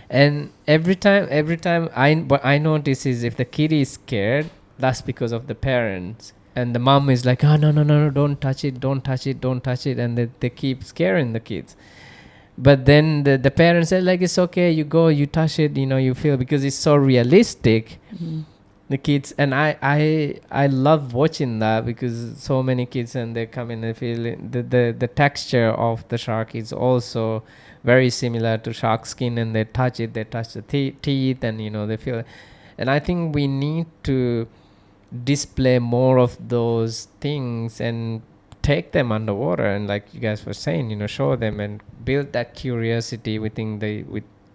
And every time what I notice is if the kid is scared, that's because of the parents. And the mom is like, oh, no, no, no, no, don't touch it, don't touch it, don't touch it. And they keep scaring the kids. But then the parents say, like, it's okay, you go, you touch it, you feel, because it's so realistic. The kids, and I love watching that because so many kids, and they come in and feel it. The texture of the shark is also very similar to shark skin, and they touch it, they touch the teeth, and they feel it. And I think we need to display more of those things and take them underwater, and like you guys were saying, show them and build that curiosity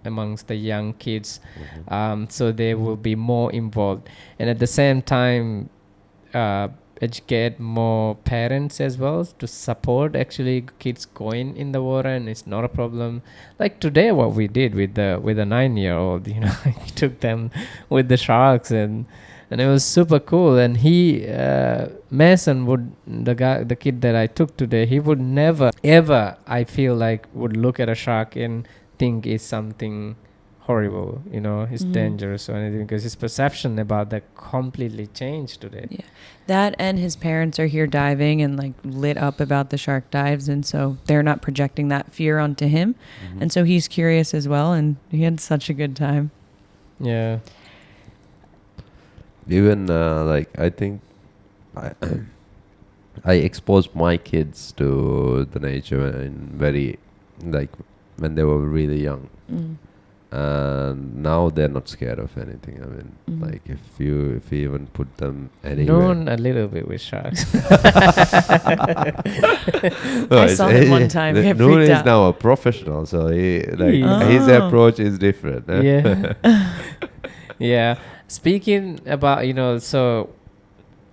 amongst the young kids, so they will be more involved, and at the same time educate more parents as well to support actually kids going in the water, and it's not a problem. Like today what we did with the 9-year-old, I took them with the sharks, and it was super cool. And he Mason the kid that I took today, he would never ever, I feel like, would look at a shark and think it's something horrible, it's dangerous or anything, because his perception about that completely changed today. Yeah, that, and his parents are here diving and like lit up about the shark dives, and so they're not projecting that fear onto him, and so he's curious as well, and he had such a good time. Yeah. Even I think I exposed my kids to the nature when they were really young, and now they're not scared of anything. I mean, like if you even put them anywhere. Known a little bit with sharks. I saw him one time. Get Noon freaked is out. now a professional, so his Oh. approach is different. Yeah. Yeah. Speaking about, so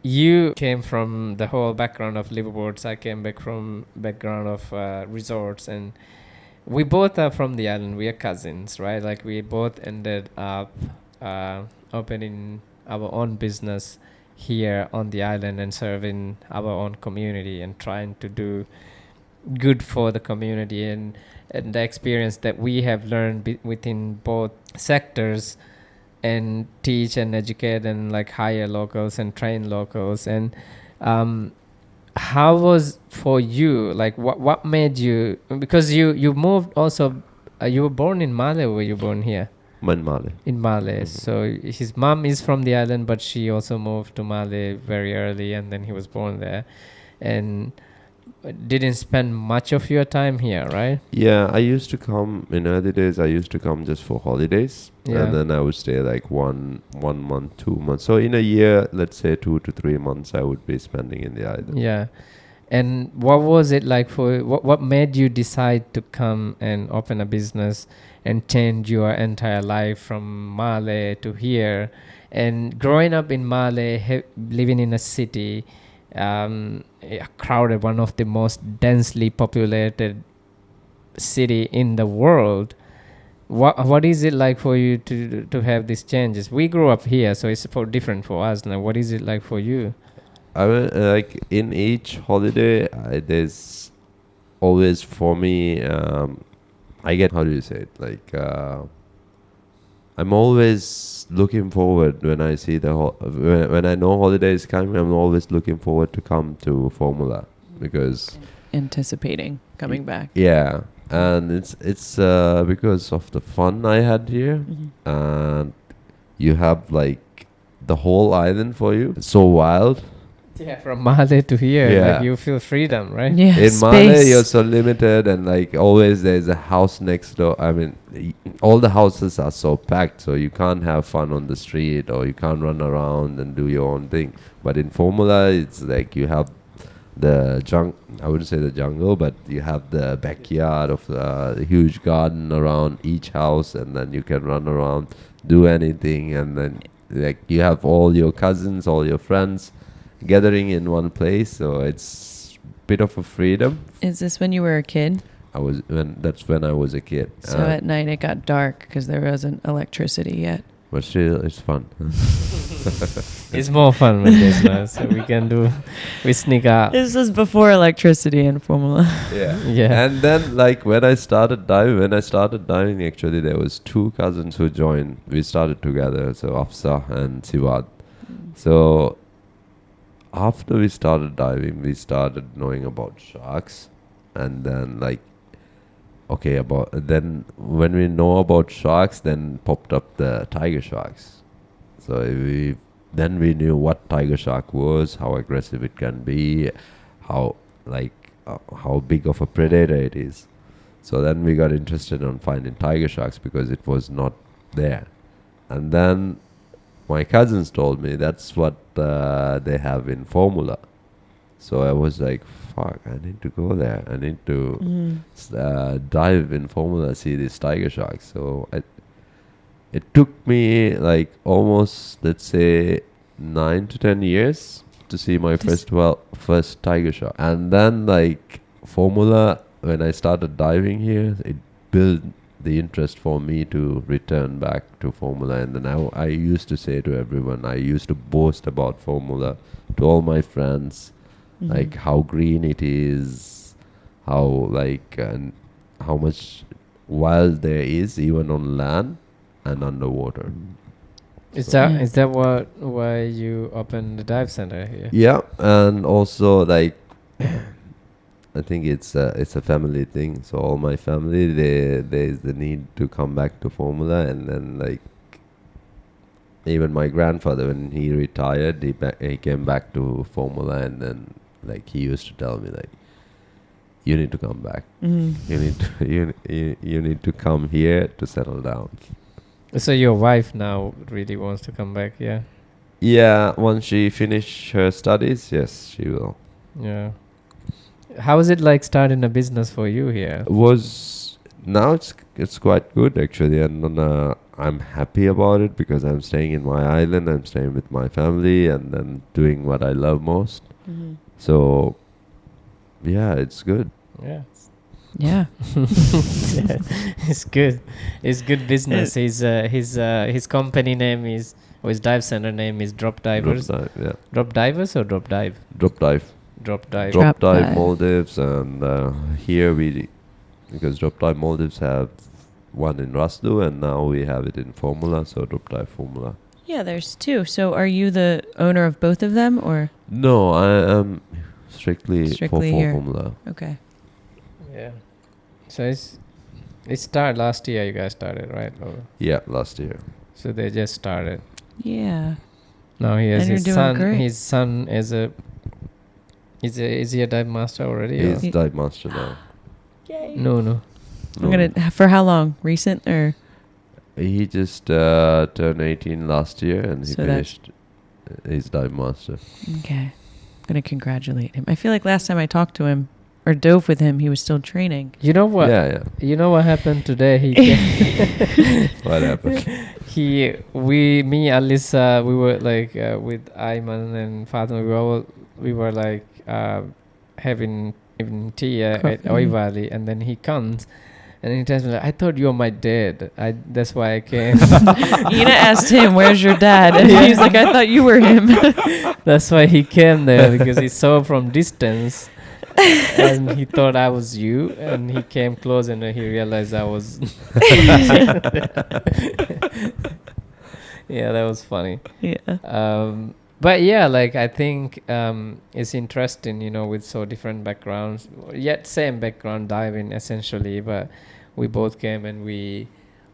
you came from the whole background of liveaboards. I came back from background of resorts, and we both are from the island. We are cousins, right? Like we both ended up opening our own business here on the island and serving our own community and trying to do good for the community, and the experience that we have learned within both sectors, and teach and educate and like hire locals and train locals. And how was for you, like what made you, because you moved also, you were born in Malé, or were you born here? Manmale. In Malé. So his mom is from the island, but she also moved to Malé very early, and then he was born there, and didn't spend much of your time here, right? Yeah, I used to come in early days. I used to come just for holidays, Yeah. and then I would stay like one month, 2 months. So in a year, let's say 2 to 3 months, I would be spending in the island. Yeah. And what was it like for what made you decide to come and open a business and change your entire life from Malé to here? And growing up in Malé, living in a city, crowded, one of the most densely populated city in the world, what is it like for you to have these changes? We grew up here, so it's different for us now. What is it like for you? I mean, like in each holiday, there's always for me. I get, how do you say it? Like I'm always looking forward when I see when I know holiday is coming. I'm always looking forward to come to Fuvahmulah because Anticipating coming back. yeah, and it's because of the fun I had here, and you have like the whole island for you. It's so wild. Yeah, from Malé to here, Yeah. like you feel freedom, right? Yeah, In Malé, space. you're so limited, and like always, there's a house next door. I mean, all the houses are so packed, so you can't have fun on the street, or you can't run around and do your own thing. But in Fuvahmulah, it's like you have the I wouldn't say the jungle, but you have the backyard of the huge garden around each house, and then you can run around, do anything, and then like you have all your cousins, all your friends gathering in one place. So it's bit of a freedom. Is this when you were a kid? That's when I was a kid. So at night it got dark because there wasn't electricity yet. But still, it's fun. It's more fun with this now, so we sneak out. This was before electricity in Fuvahmulah. Yeah. And then, like, when I started diving, actually, there was 2 cousins who joined. We started together, so Afsa and Sivad. So after we started diving, we started knowing about sharks. And then, like, then when we know about sharks, then popped up the tiger sharks. So then we knew what tiger shark was, how aggressive it can be, how big of a predator it is. So then we got interested in finding tiger sharks because it was not there. And then my cousins told me that's what they have in Fuvahmulah. So I was like, fuck, I need to go there. I need to dive in Fuvahmulah, see these tiger sharks. So it took me like almost, let's say, 9 to 10 years to see my first tiger shark. And then, like, Fuvahmulah, when I started diving here, it built the interest for me to return back to Fuvahmulah. And then I used to say to everyone, I used to boast about Fuvahmulah to all my friends. Like how green it is, how much wild there is even on land and underwater. Is that why you opened the dive center here? Yeah, and also like I think it's a family thing. So all my family, there is the need to come back to Fuvahmulah, and then like even my grandfather, when he retired, he came back to Fuvahmulah, and then like he used to tell me like, you need to come back. You need to come here to settle down. So your wife now really wants to come back, yeah? Yeah, once she finish her studies, yes, she will. Yeah. How is it like starting a business for you here? Now it's quite good actually, and I'm happy about it because I'm staying in my island, I'm staying with my family, and then doing what I love most. So, yeah, it's good. Yeah. Yeah. Yeah, it's good. It's good business. His company name is, or his dive center name is Drop Divers. Drop dive, yeah. Drop Divers or Drop Dive? Drop dive. Drop Dive. Drop dive dive. Maldives, and here because Drop dive Maldives have one in Rasdu, and now we have it in Fuvahmulah, so Drop dive Fuvahmulah. Yeah, there's 2. So are you the owner of both of them, or? No, I am strictly for here. Fuvahmulah. Okay. Yeah. So it started last year. You guys started, right? Or Yeah, last year. so they just started. Yeah. Now he has And you're his doing son. great. His son is he a dive master already? He's or? dive master now. No. For how long? Recent or? He just turned 18 last year, and he So that's- finished his dive master. Okay. I'm gonna congratulate him. I feel like last time I talked to him or dove with him, he was still training. You know what? Yeah. You know what happened today? He came. What happened? Me, Alisa, we were like with Ayman and Fatima. We were like having tea at Coffee. Oi Valley, and then he comes. And he tells me, like, I thought you were my dad. That's why I came. Inah asked him, "Where's your dad?" And he's like, "I thought you were him." That's why he came there, because he saw from distance. And he thought I was you. And he came close, and he realized I was. Yeah, that was funny. Yeah. But yeah, like I think it's interesting, with so different backgrounds, yet same background, diving essentially, but we both came and we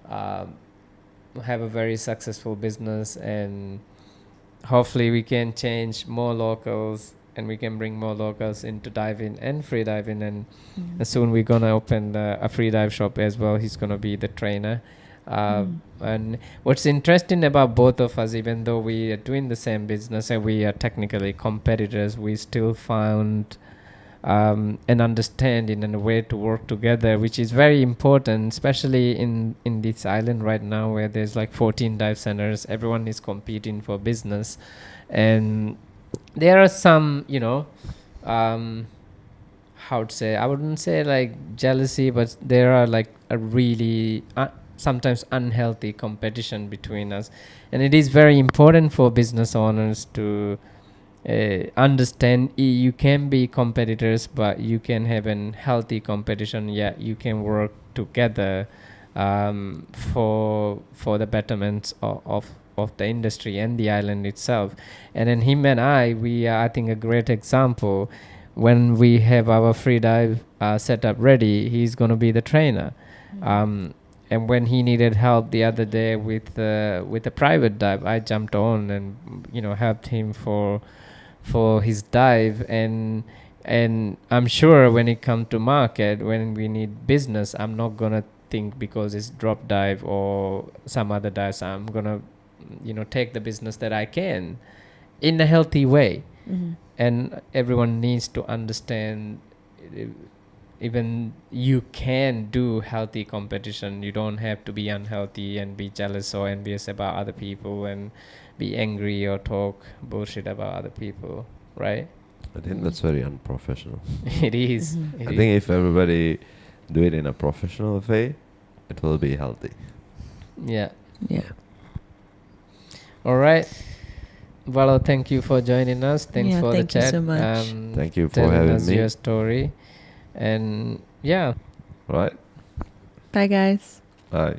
have a very successful business, and hopefully we can change more locals, and we can bring more locals into diving and free diving, and soon we're gonna open a free dive shop as well. He's gonna be the trainer. And what's interesting about both of us, even though we are doing the same business and we are technically competitors, we still found an understanding and a way to work together, which is very important, especially in this island right now where there's like 14 dive centers. Everyone is competing for business, and there are some how to say, I wouldn't say like jealousy, but there are like a really sometimes unhealthy competition between us. And it is very important for business owners to understand you can be competitors, but you can have a healthy competition. Yeah, you can work together for the betterment of the industry and the island itself. And then him and we are, I think, a great example. When we have our free dive setup ready, he's going to be the trainer. And when he needed help the other day with a private dive, I jumped on and helped him for his dive. And I'm sure when it comes to market, when we need business, I'm not gonna think because it's drop dive or some other dives, I'm gonna take the business that I can in a healthy way. And everyone needs to understand, even you can do healthy competition. You don't have to be unhealthy and be jealous or envious about other people and be angry or talk bullshit about other people, right? I think that's very unprofessional. It is. I think if everybody do it in a professional way, it will be healthy. Yeah. Yeah. All right. Valho, thank you for joining us. Thanks for thank the chat. you so much. Thank you for telling having us me. your story. And yeah. Right? Bye, guys. Bye.